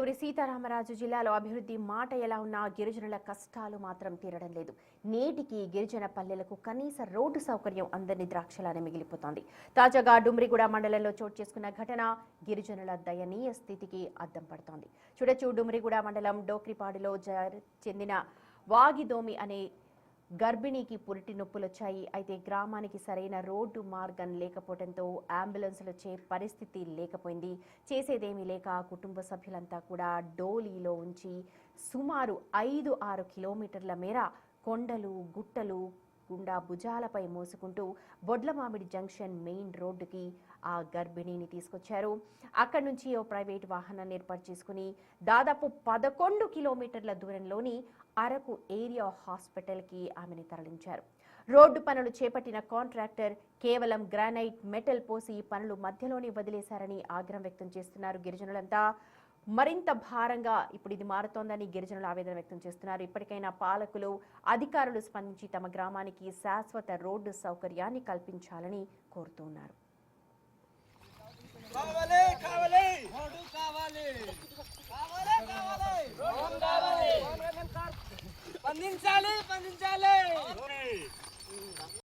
అల్లూరి సీతారామరాజు జిల్లాలో అభివృద్ధి మాట ఎలా ఉన్నా గిరిజనుల కష్టాలు మాత్రం తీరడం లేదు. నేటికి గిరిజన పల్లెలకు కనీస రోడ్డు సౌకర్యం అందని ద్రాక్షలానే మిగిలిపోతోంది. తాజాగా డుమ్రిగూడ మండలంలో చోటు చేసుకున్న ఘటన గిరిజనుల దయనీయ స్థితికి అద్దం పడుతోంది. చూడొచ్చు, డుమ్రిగూడ మండలం డోక్రిపాడులో చెందిన వాగిదోమి అనే గర్భిణికి పురిటి నొప్పులొచ్చాయి. అయితే గ్రామానికి సరైన రోడ్డు మార్గం లేకపోవడంతో అంబులెన్సులు వచ్చే పరిస్థితి లేకపోయింది. చేసేదేమీ లేక కుటుంబ సభ్యులంతా కూడా డోలీలో ఉంచి సుమారు 5-6 కిలోమీటర్ల మేర కొండలు గుట్టలు గుండా భుజాలపై మోసుకుంటూ బొడ్లమామిడి జంక్షన్ మెయిన్ రోడ్డుకి ఆ గర్భిణిని తీసుకొచ్చారు. అక్కడి నుంచి ఓ ప్రైవేట్ వాహనాన్ని ఏర్పాటు చేసుకుని దాదాపు 11 కిలోమీటర్ల దూరంలోని అరకు ఏరియా హాస్పిటల్కి ఆమెను తరలించారు. రోడ్డు పనులు చేపట్టిన కాంట్రాక్టర్ కేవలం గ్రానైట్ మెటల్ పోసి పనులు మధ్యలోనే వదిలేశారని ఆగ్రహం వ్యక్తం చేస్తున్నారు గిరిజనులంతా. మరింత భారంగా ఇప్పుడు ఇది మారుతోందని గిరిజనులు ఆవేదన వ్యక్తం చేస్తున్నారు. ఇప్పటికైనా పాలకులు, అధికారులు స్పందించి తమ గ్రామానికి శాశ్వత రోడ్డు సౌకర్యాన్ని కల్పించాలని కోరుతున్నారు. స్పందించాలి